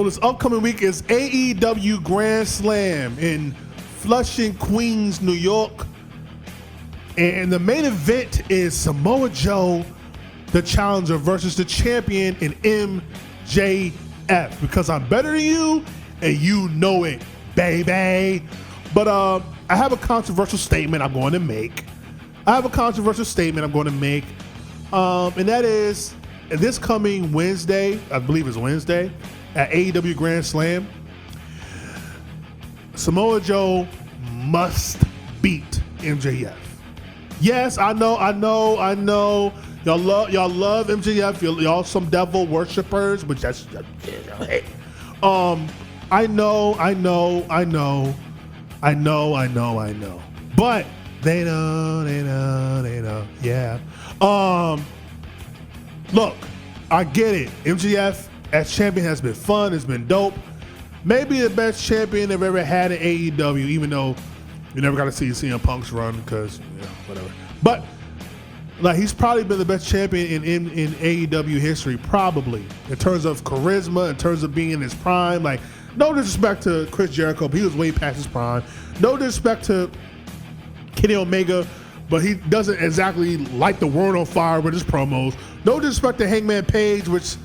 So this upcoming week is AEW Grandslam in Flushing, Queens, New York. And the main event is Samoa Joe, the challenger, versus the champion in MJF. Because I'm better than you, and you know it, baby. But I have a controversial statement I'm going to make. And that is, this coming Wednesday, I believe it's Wednesday, at AEW Grand Slam, Samoa Joe must beat MJF. Yes, I know. Y'all love MJF. Y'all some devil worshippers, which that's hey. I know. But they know. Yeah. Look, I get it. MJF as champion has been fun. It's been dope. Maybe the best champion they've ever had in AEW, even though you never got to see CM Punk's run because, whatever. But like, he's probably been the best champion in AEW history, probably, in terms of charisma, in terms of being in his prime. Like, no disrespect to Chris Jericho, but he was way past his prime. No disrespect to Kenny Omega, but he doesn't exactly light the world on fire with his promos. No disrespect to Hangman Page, which,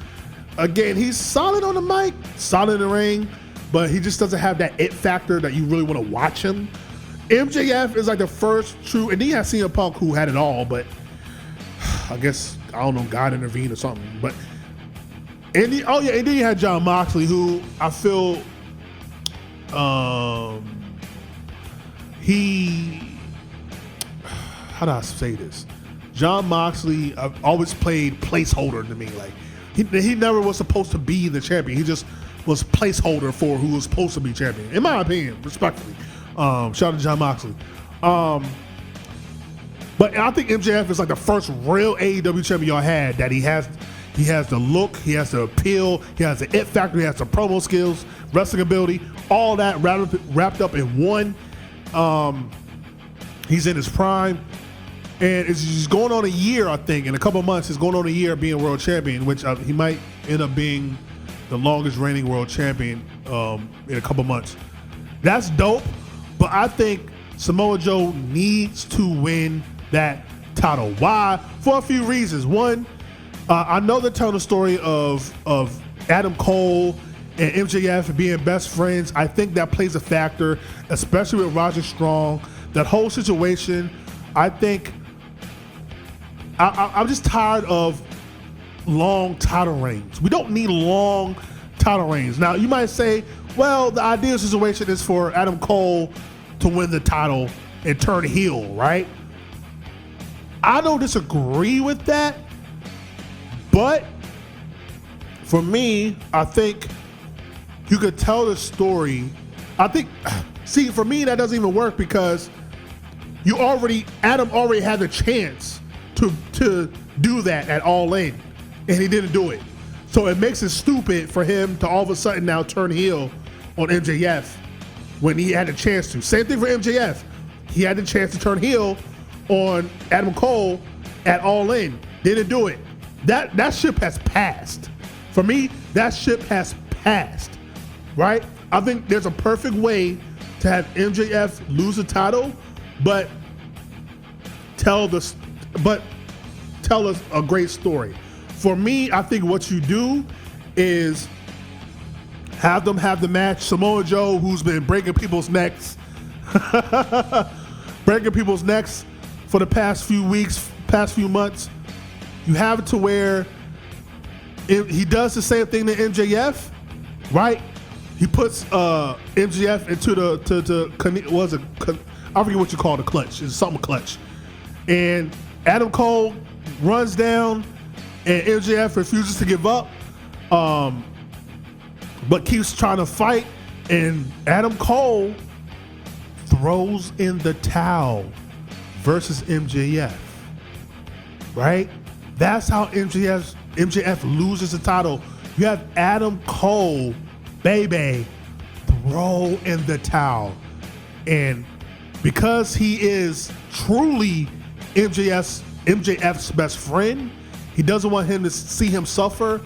again, he's solid on the mic, solid in the ring, but he just doesn't have that it factor that you really want to watch him. MJF is like the first true, and then you have CM Punk who had it all, but I guess, I don't know, God intervened or something. But and then you had Jon Moxley, who I feel how do I say this? Jon Moxley always played placeholder to me. Like, he never was supposed to be the champion. He just was placeholder for who was supposed to be champion, in my opinion, respectfully. Shout out to Jon Moxley. But I think MJF is like the first real AEW champion y'all had that he has the look, he has the appeal, he has the it factor, he has the promo skills, wrestling ability, all that wrapped up in one. He's in his prime. And it's going on a year, I think. In a couple of months, it's going on a year being world champion, which he might end up being the longest reigning world champion in a couple of months. That's dope, but I think Samoa Joe needs to win that title. Why? For a few reasons. One, I know they're telling the story of Adam Cole and MJF being best friends. I think that plays a factor, especially with Roger Strong. That whole situation, I think, I'm just tired of long title reigns. We don't need long title reigns. Now, you might say, well, the ideal situation is for Adam Cole to win the title and turn heel, right? I don't disagree with that, but for me, I think you could tell the story. See, for me, that doesn't even work because Adam already had the chance to do that at All In, and he didn't do it. So it makes it stupid for him to all of a sudden now turn heel on MJF when he had a chance to. Same thing for MJF. He had the chance to turn heel on Adam Cole at All In. Didn't do it. That ship has passed. For me, that ship has passed, right? I think there's a perfect way to have MJF lose the title, but tell us a great story. For me, I think what you do is have them have the match. Samoa Joe, who's been breaking people's necks, for the past few weeks, past few months, you have it to where he does the same thing to MJF, right? He puts MJF into I forget what you call the clutch. It's something clutch. And Adam Cole runs down, and MJF refuses to give up, but keeps trying to fight. And Adam Cole throws in the towel versus MJF, right? That's how MJF loses the title. You have Adam Cole, baby, throw in the towel. And because he is truly MJF's best friend, he doesn't want him to see him suffer.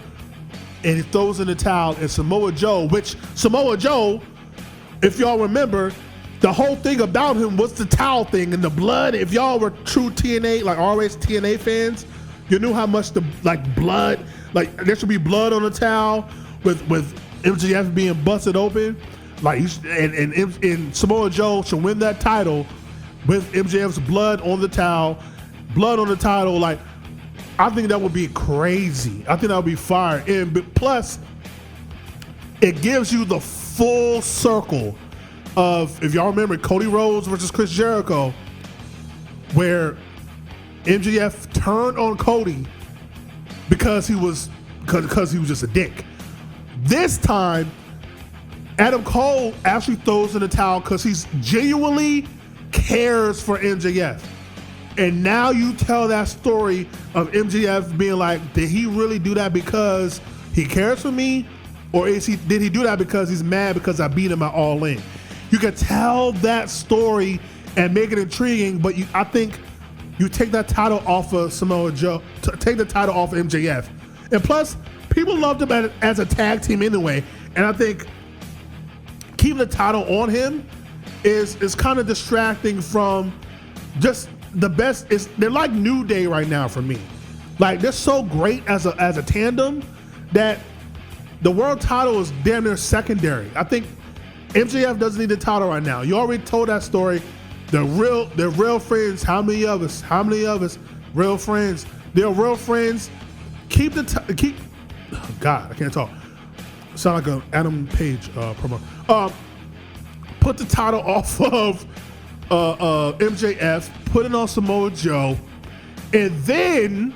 and he throws in the towel, and Samoa Joe, if y'all remember, the whole thing about him was the towel thing and the blood. If y'all were true TNA, like always TNA fans, you knew how much the blood, there should be blood on the towel with MJF being busted open. And Samoa Joe should win that title with MJF's blood on the towel. I think that would be crazy. I think that would be fire. And plus, it gives you the full circle of, if y'all remember, Cody Rhodes versus Chris Jericho, where MJF turned on Cody because he was just a dick. This time, Adam Cole actually throws in the towel because he's genuinely cares for MJF. And now you tell that story of MJF being like, did he really do that because he cares for me? Or did he do that because he's mad because I beat him at All In? You can tell that story and make it intriguing, but I think you take that title off of Samoa Joe, take the title off of MJF. And plus, people loved him as a tag team anyway. And I think keeping the title on him is kind of distracting from just the best. They're like New Day right now for me. Like, they're so great as a tandem that the world title is damn near secondary. I think MJF doesn't need the title right now. You already told that story. They're real friends. How many of us? Real friends. They're real friends. Keep. Oh God, I can't talk. Sound like an Adam Page promo. Put the title off of MJF. Put it on Samoa Joe, and then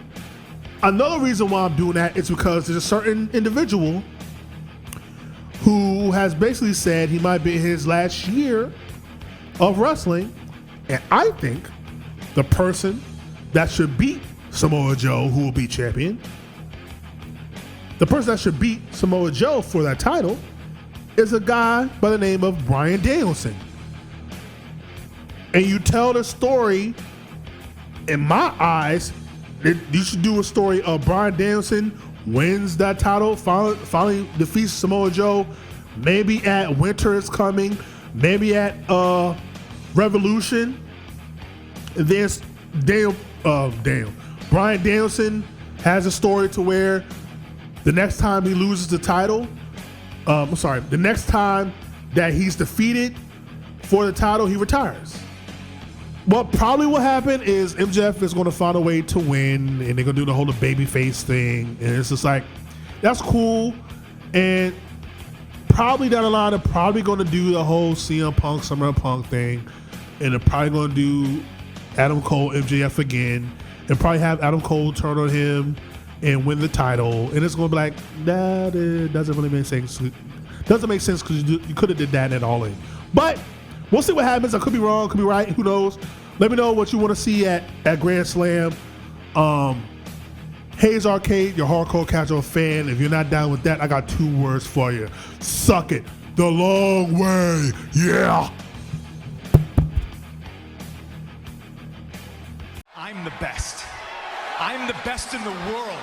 another reason why I'm doing that is because there's a certain individual who has basically said he might be in his last year of wrestling, and I think the person that should beat Samoa Joe, who will be champion, the person that should beat Samoa Joe for that title is a guy by the name of Bryan Danielson. And you tell the story, in my eyes, you should do a story of Bryan Danielson wins that title, finally defeats Samoa Joe, maybe at Winter is Coming, maybe at Revolution. And then Bryan Danielson has a story to where the next time he loses the title, the next time that he's defeated for the title, he retires. What probably will happen is MJF is going to find a way to win, and they're going to do the whole babyface thing, and it's just like, that's cool. And probably down the line, they're probably going to do the whole CM Punk, Summer Punk thing, and they're probably going to do Adam Cole, MJF again, and probably have Adam Cole turn on him and win the title, and it's going to be like, that doesn't really make sense. Doesn't make sense because you could have did that at All In. But we'll see what happens. I could be wrong, could be right. Who knows? Let me know what you want to see at Grand Slam. Hayes Arcade, your hardcore casual fan. If you're not down with that, I got 2 words for you. Suck it the long way. Yeah. I'm the best. I'm the best in the world.